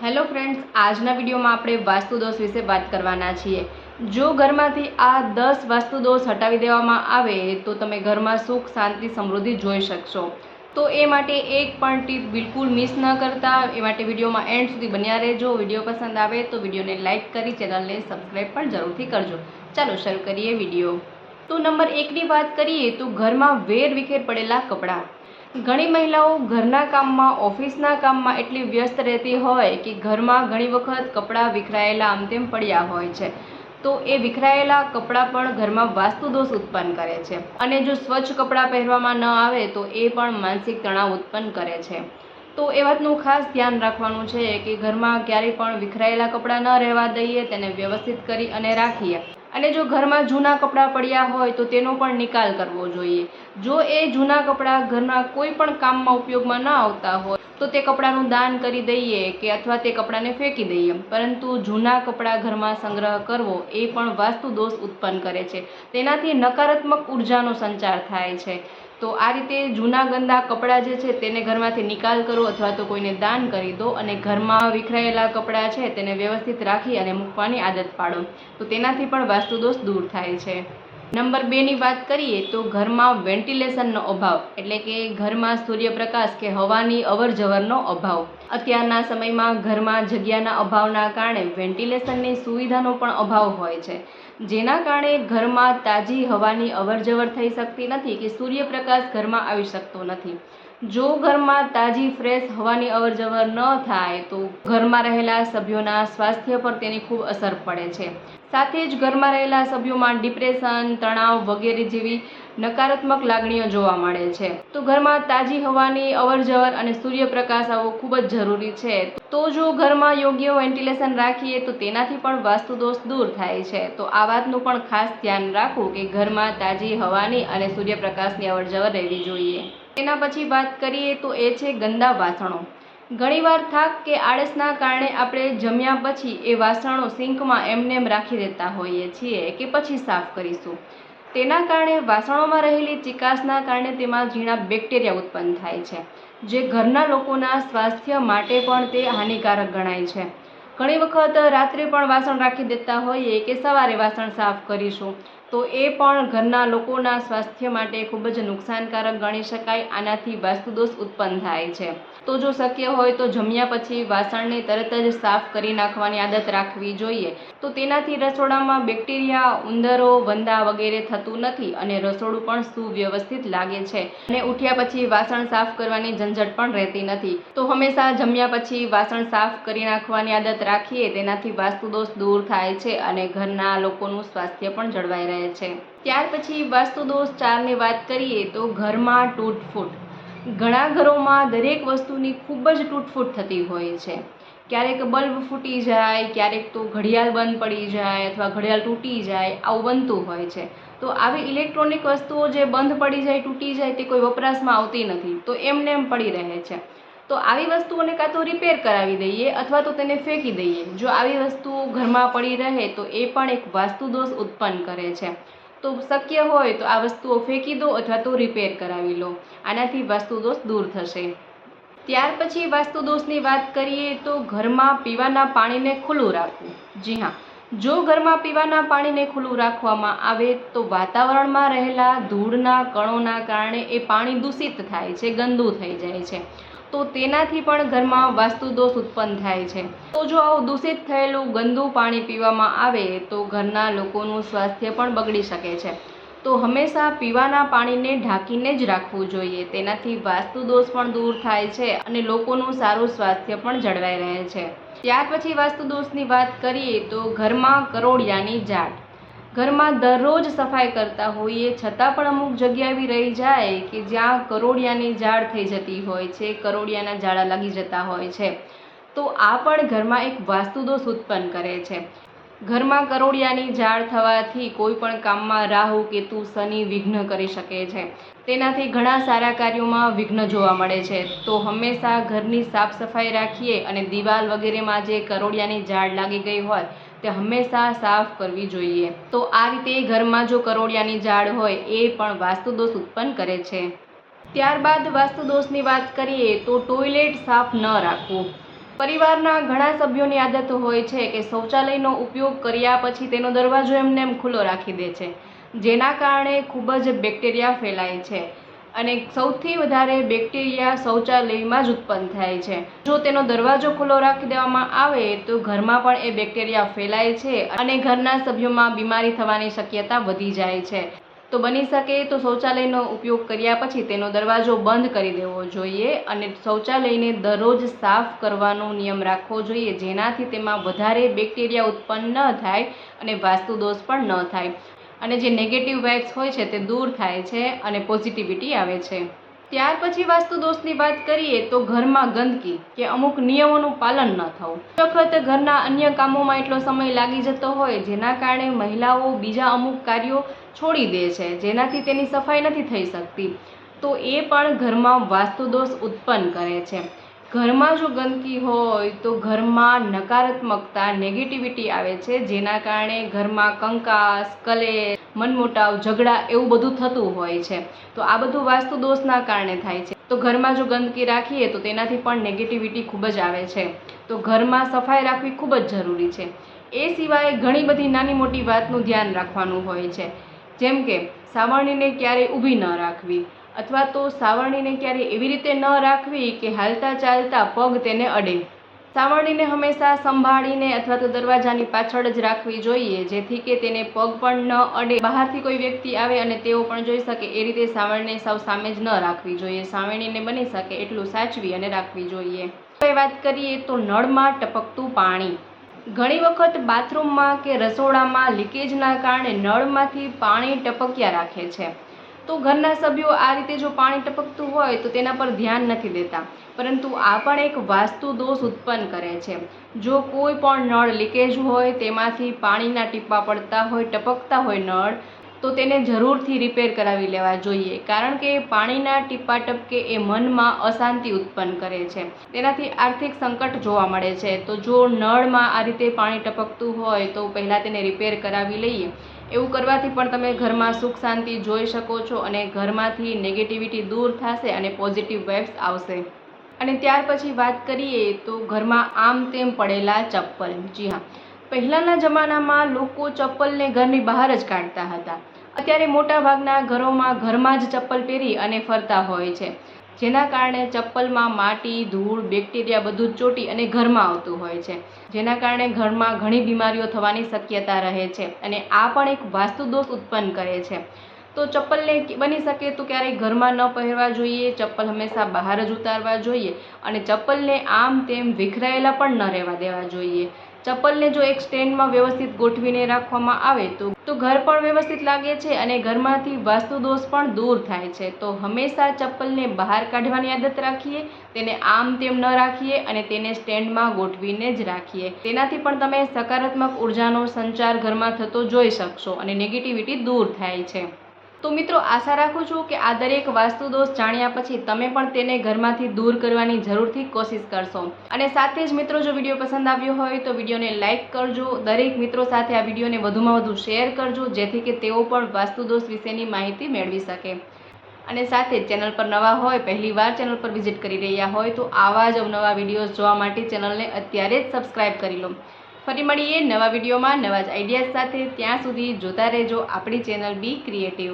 Hello friends, આજના વિડીયોમાં આપણે વાસ્તુદોષ વિશે વાત કરવાના છીએ। જો ઘરમાંથી આ 10 વાસ્તુદોષ હટાવી દેવામાં આવે તો તમે ઘરમાં સુખ, શાંતિ, સમૃદ્ધિ જોઈ શકશો। તો એ માટે એક પણ ટીપ બિલકુલ મિસ ન કરતા, એ માટે વિડીયોમાં એન્ડ સુધી બન્યા રહેજો। વિડીયો પસંદ આવે તો વિડીયોને લાઇક કરી ચેનલને સબસ્ક્રાઈબ પણ જરૂરથી કરજો। ચાલો શરૂ કરીએ વિડીયો। તો નંબર 1ની વાત કરીએ તો ઘરમાં વેર વિખેર પડેલા કપડાં। ઘણી મહિલાઓ ઘરના કામમાં, ઓફિસના કામમાં એટલી વ્યસ્ત રહેતી હોય કે ઘરમાં ઘણી વખત કપડાં વિખરાયેલા આમ તેમ પડ્યા હોય છે। તો એ વિખરાયેલા કપડાં પણ ઘરમાં વાસ્તુદોષ ઉત્પન્ન કરે છે, અને જો સ્વચ્છ કપડાં પહેરવામાં ન આવે તો એ પણ માનસિક તણાવ ઉત્પન્ન કરે છે। તો એ વાતનું ખાસ ધ્યાન રાખવાનું છે કે ઘરમાં ક્યારેય પણ વિખરાયેલા કપડાં ન રહેવા દઈએ, તેને વ્યવસ્થિત કરી અને રાખીએ। અને જો ઘરમાં જૂના કપડાં પડ્યા હોય તો તેનો પણ નિકાલ કરવો જોઈએ। જો એ જૂના કપડાં ઘરના કોઈ પણ કામમાં ઉપયોગમાં ન આવતા હોય તો તે કપડાંનું દાન કરી દઈએ કે અથવા તે કપડાંને ફેંકી દઈએ, પરંતુ જૂના કપડાં ઘરમાં સંગ્રહ કરવો એ પણ વાસ્તુદોષ ઉત્પન્ન કરે છે। તેનાથી નકારાત્મક ઉર્જાનો સંચાર થાય છે। તો આ રીતે જૂના ગંદા કપડાં જે છે તેને ઘરમાંથી નિકાલ કરો અથવા તો કોઈને દાન કરી દો, અને ઘરમાં વિખરાયેલા કપડાં છે તેને વ્યવસ્થિત રાખી અને મૂકવાની આદત પાડો, તો તેનાથી પણ વાસ્તુદોષ દૂર થાય છે। નંબર 2ની વાત કરીએ તો ઘરમાં વેન્ટિલેશનનો અભાવ, એટલે કે ઘરમાં સૂર્યપ્રકાશ કે હવાની અવરજવરનો અભાવ। અત્યારના સમયમાં ઘરમાં જગ્યાના અભાવના કારણે વેન્ટિલેશનની સુવિધાનો પણ અભાવ હોય છે, જેના કારણે ઘરમાં તાજી હવાની અવરજવર થઈ શકતી નથી કે સૂર્યપ્રકાશ ઘરમાં આવી શકતો નથી। જો ઘરમાં તાજી ફ્રેશ હવાની અવરજવર ન થાય તો ઘરમાં રહેલા સભ્યોના સ્વાસ્થ્ય પર તેની ખૂબ અસર પડે છે। સાથે જ ઘરમાં રહેલા સભ્યોમાં ડિપ્રેશન, તણાવ વગેરે જેવી નકારાત્મક લાગણીઓ જોવા મળે છે। તો ઘરમાં તાજી હવાની અવરજવર અને સૂર્યપ્રકાશ આવવો ખૂબ જ જરૂરી છે। તો જો ઘરમાં યોગ્ય વેન્ટિલેશન રાખીએ તો તેનાથી પણ વાસ્તુદોષ દૂર થાય છે। તો આ વાતનું પણ ખાસ ધ્યાન રાખવું કે ઘરમાં તાજી હવાની અને સૂર્યપ્રકાશની અવરજવર રહેવી જોઈએ। તેના પછી વાત કરીએ તો એ છે ગંદા વાસણો। ઘણીવાર થાક કે આળસના કારણે આપણે જમ્યા પછી એ વાસણો સિંકમાં એમનેમ રાખી દેતા હોઈએ છીએ કે પછી સાફ કરીશું। તેના કારણે વાસણોમાં રહેલી ચિકાસના કારણે તેમાં ઝીણા બેક્ટેરિયા ઉત્પન્ન થાય છે, જે ઘરના લોકોના સ્વાસ્થ્ય માટે પણ તે હાનિકારક ગણાય છે। ઘણી વખત રાત્રે પણ વાસણ રાખી દેતા હોઈએ કે સવારે વાસણ સાફ કરીશું, તો એ પણ ઘરના લોકોના સ્વાસ્થ્ય માટે ખૂબ જ નુકસાનકારક ગણી શકાય। આનાથી વાસ્તુદોષ ઉત્પન્ન થાય છે। તો જો શક્ય હોય તો જમ્યા પછી વાસણને તરત જ સાફ કરી નાખવાની આદત રાખવી જોઈએ। તો તેનાથી રસોડામાં બેક્ટેરિયા, ઉંદરો, વંદા વગેરે થતું નથી અને રસોડું પણ સુવ્યવસ્થિત લાગે છે, અને ઉઠ્યા પછી વાસણ સાફ કરવાની ઝંઝટ પણ રહેતી નથી। તો હંમેશા જમ્યા પછી વાસણ સાફ કરી નાખવાની આદત રાખીએ, તેનાથી વાસ્તુદોષ દૂર થાય છે અને ઘરના લોકોનું સ્વાસ્થ્ય પણ જળવાઈ રહે છે। ત્યાર પછી વાસ્તુદોષ 4ની વાત કરીએ તો ઘરમાં તૂટફૂટ। ઘણા ઘરોમાં દરેક વસ્તુની ખૂબ જ તૂટફૂટ થતી હોય છે। ક્યારેક બલ્બ ફૂટી જાય, ક્યારેક તો ઘડિયાળ બંધ પડી જાય અથવા ઘડિયાળ તૂટી જાય, આવું બનતું હોય છે। તો આવી ઇલેક્ટ્રોનિક વસ્તુઓ જે બંધ પડી જાય, તૂટી જાય, તે કોઈ વપરાશમાં આવતી નથી, તો એમને એમ પડી રહે છે। તો આવી વસ્તુઓને કાં તો રિપેર કરાવી દઈએ અથવા તો તેને ફેંકી દઈએ। જો આવી વસ્તુઓ ઘરમાં પડી રહે તો એ પણ એક વાસ્તુદોષ ઉત્પન્ન કરે છે। તો શક્ય હોય તો આ વસ્તુઓ ફેંકી દો અથવા તો રિપેર કરાવી લો, આનાથી વાસ્તુદોષ દૂર થશે। ત્યાર પછી વાસ્તુદોષની વાત કરીએ તો ઘરમાં પીવાના પાણીને ખુલ્લું રાખવું। જી હા, જો ઘરમાં પીવાના પાણીને ખુલ્લું રાખવામાં આવે તો વાતાવરણમાં રહેલા ધૂળના કણોના કારણે એ પાણી દૂષિત થાય છે, ગંદુ થઈ જાય છે। તો તેનાથી પણ ઘરમાં વાસ્તુદોષ ઉત્પન્ન થાય છે। તો જો આવું દૂષિત થયેલું ગંદુ પાણી પીવામાં આવે તો ઘરના લોકોનું સ્વાસ્થ્ય પણ બગડી શકે છે। તો હંમેશા પીવાના પાણીને ઢાંકીને જ રાખવું જોઈએ, તેનાથી વાસ્તુદોષ પણ દૂર થાય છે અને લોકોનું સારું સ્વાસ્થ્ય પણ જળવાઈ રહે છે। ત્યાર પછી વાસ્તુદોષની વાત કરીએ તો ઘરમાં કરોળિયાની ઝાડ। ઘરમાં દરરોજ સફાઈ કરતા હોઈએ છતાં પણ અમુક જગ્યા એવી રહી જાય કે જ્યાં કરોળિયાની ઝાડ થઈ જતી હોય છે, કરોળિયાના ઝાડા લાગી જતા હોય છે। તો આ પણ ઘરમાં એક વાસ્તુદોષ ઉત્પન્ન કરે છે। ઘરમાં કરોળિયાની ઝાડ થવાથી કોઈ પણ કામમાં રાહુ, કેતુ, શનિ વિઘ્ન કરી શકે છે। તેનાથી ઘણા સારા કાર્યોમાં વિઘ્ન જોવા મળે છે। તો હંમેશા ઘરની સાફ સફાઈ રાખીએ અને દિવાલ વગેરેમાં જે કરોળિયાની ઝાડ લાગી ગઈ હોય તે હંમેશા સાફ કરવી જોઈએ। તો આ રીતે ઘરમાં જો કરોળિયાની ઝાડ હોય એ પણ વાસ્તુદોષ ઉત્પન્ન કરે છે। ત્યારબાદ વાસ્તુદોષની વાત કરીએ તો ટોયલેટ સાફ ન રાખવું। પરિવારના ઘણા સભ્યોની આદત હોય છે કે શૌચાલયનો ઉપયોગ કર્યા પછી તેનો દરવાજો એમને એમ ખુલ્લો રાખી દે છે, જેના કારણે ખૂબ જ બેક્ટેરિયા ફેલાય છે અને સૌથી વધારે બેક્ટેરિયા શૌચાલયમાં જ ઉત્પન્ન થાય છે. જો તેનો દરવાજો ખુલ્લો રાખી દેવામાં આવે તો ઘરમાં પણ એ બેક્ટેરિયા ફેલાય છે અને ઘરના સભ્યોમાં બીમારી થવાની શક્યતા વધી જાય છે. તો બની શકે તો શૌચાલયનો ઉપયોગ કર્યા પછી તેનો દરવાજો બંધ કરી દેવો જોઈએ અને શૌચાલયને દરરોજ સાફ કરવાનો નિયમ રાખવો જોઈએ, જેનાથી તેમાં વધારે બેક્ટેરિયા ઉત્પન્ન ન થાય અને વાસ્તુદોષ પણ ન થાય અને જે નેગેટિવ વાઇબ્સ હોય છે તે દૂર થાય છે અને પોઝિટિવિટી આવે છે. ત્યાર પછી વાસ્તુદોષની વાત કરીએ તો ઘરમાં ગંદકી કે અમુક નિયમોનું પાલન ન થવું. વખત ઘરના અન્ય કામોમાં એટલો સમય લાગી જતો હોય જેના કારણે મહિલાઓ બીજા અમુક કાર્યો છોડી દે છે, જેનાથી તેની સફાઈ નથી થઈ શકતી, તો એ પણ ઘરમાં વાસ્તુદોષ ઉત્પન્ન કરે છે. ઘરમાં જો ગંદકી હોય તો ઘરમાં નકારાત્મકતા નેગેટિવિટી આવે છે, જેના કારણે ઘરમાં કંકાસ, કલેશ, મનમોટાવ, ઝઘડા એવું બધું થતું હોય છે. તો આ બધું વાસ્તુદોષના કારણે થાય છે. તો ઘરમાં જો ગંદકી રાખીએ તો તેનાથી પણ નેગેટિવિટી ખૂબ જ આવે છે. તો ઘરમાં સફાઈ રાખવી ખૂબ જ જરૂરી છે. એ સિવાય ઘણી બધી નાની મોટી વાતનું ધ્યાન રાખવાનું હોય છે, જેમ કે સાવરણીને ક્યારેય ઊભી ન રાખવી અથવા તો સાવરણીને ક્યારેય એવી રીતે ન રાખવી કે હાલતા ચાલતા પગ તેને અડે. સાવરણીને હંમેશા સંભાળીને અથવા તો દરવાજાની પાછળ જ રાખવી જોઈએ, જેથી કે તેને પગ પણ ન અડે. બહારથી કોઈ વ્યક્તિ આવે અને તેઓ પણ જોઈ શકે એ રીતે સાવરણીને સાવ સામે જ ન રાખવી જોઈએ. સાવરણીને બની શકે એટલું સાચવી અને રાખવી જોઈએ. હવે વાત કરીએ તો નળમાં ટપકતું પાણી. ઘણી વખત બાથરૂમમાં કે રસોડામાં લીકેજના કારણે નળમાંથી પાણી ટપક્યા રાખે છે. તો ઘરના સભ્યો આ રીતે જો પાણી ટપકતું હોય તો તેના પર ધ્યાન નથી દેતા, પરંતુ આ પણ એક વાસ્તુ દોષ ઉત્પન્ન કરે છે. જો કોઈ પણ નળ લીકેજ હોય, તેમાંથી પાણીના ટીપાં પડતા હોય, ટપકતા હોય નળ, તો તેને જરૂરથી રિપેર કરાવી લેવા જોઈએ, કારણ કે પાણીના ટીપાં ટપકે એ મનમાં અશાંતિ ઉત્પન્ન કરે છે, તેનાથી આર્થિક સંકટ જોવા મળે છે. તો જો નળમાં આ રીતે પાણી ટપકતું હોય તો પહેલાં તેને રિપેર કરાવી લઈએ. એવું કરવાથી પણ તમે ઘરમાં સુખ શાંતિ જોઈ શકો છો અને ઘરમાંથી નેગેટિવિટી દૂર થશે અને પોઝિટિવ વાઇબ્સ આવશે. અને ત્યાર પછી વાત કરીએ તો ઘરમાં આમ તેમ પડેલા ચપ્પલ. જી હા, પહેલાંના જમાનામાં લોકો ચપ્પલને ઘરની બહાર જ કાઢતા હતા. અત્યારે મોટાભાગના ઘરમાં જ ચપ્પલ પહેરી અને ફરતા હોય છે, જેના કારણે ચપ્પલમાં માટી, ધૂળ, બેક્ટેરિયા બધું જ ચોંટી અને ઘરમાં આવતું હોય છે, જેના કારણે ઘરમાં ઘણી બીમારીઓ થવાની શક્યતા રહે છે અને આ પણ એક વાસ્તુદોષ ઉત્પન્ન કરે છે. તો ચપ્પલને બની શકે તો ક્યારેય ઘરમાં ન પહેરવા જોઈએ. ચપ્પલ હંમેશા બહાર જ ઉતારવા જોઈએ અને ચપ્પલને આમ તેમ વિખરાયેલા પણ ન રહેવા દેવા જોઈએ. ચપ્પલને જો એક સ્ટેન્ડમાં વ્યવસ્થિત ગોઠવીને રાખવામાં આવે તો ઘર પણ વ્યવસ્થિત લાગે છે અને ઘરમાંથી વાસ્તુદોષ પણ દૂર થાય છે. તો હંમેશા ચપ્પલને બહાર કાઢવાની આદત રાખીએ, તેને આમ તેમ ન રાખીએ અને તેને સ્ટેન્ડમાં ગોઠવીને જ રાખીએ. તેનાથી પણ તમે સકારાત્મક ઉર્જાનો સંચાર ઘરમાં થતો જોઈ શકશો અને નેગેટિવિટી દૂર થાય છે. તો મિત્રો, આશા રાખું છું કે આ દરેક વાસ્તુદોષ જાણ્યા પછી તમે પણ તેને ઘરમાંથી દૂર કરવાની જરૂરથી કોશિશ કરશો. અને સાથે જ મિત્રો, જો વિડીયો પસંદ આવ્યો હોય તો વિડીયોને લાઇક કરજો. દરેક મિત્રો સાથે આ વિડીયોને વધુમાં વધુ શેર કરજો, જેથી કે તેઓ પણ વાસ્તુદોષ વિશેની માહિતી મેળવી શકે. અને સાથે જ ચેનલ પર નવા હોય, પહેલીવાર ચેનલ પર વિઝિટ કરી રહ્યા હોય તો આવા જ અવનવા વિડીયોઝ જોવા માટે ચેનલને અત્યારે જ સબસ્ક્રાઈબ કરી લો. ફરી મળીએ નવા વિડીયોમાં નવા જ આઈડિયાઝ સાથે. ત્યાં સુધી જોતા રહેજો આપણી ચેનલ બી ક્રિએટિવ.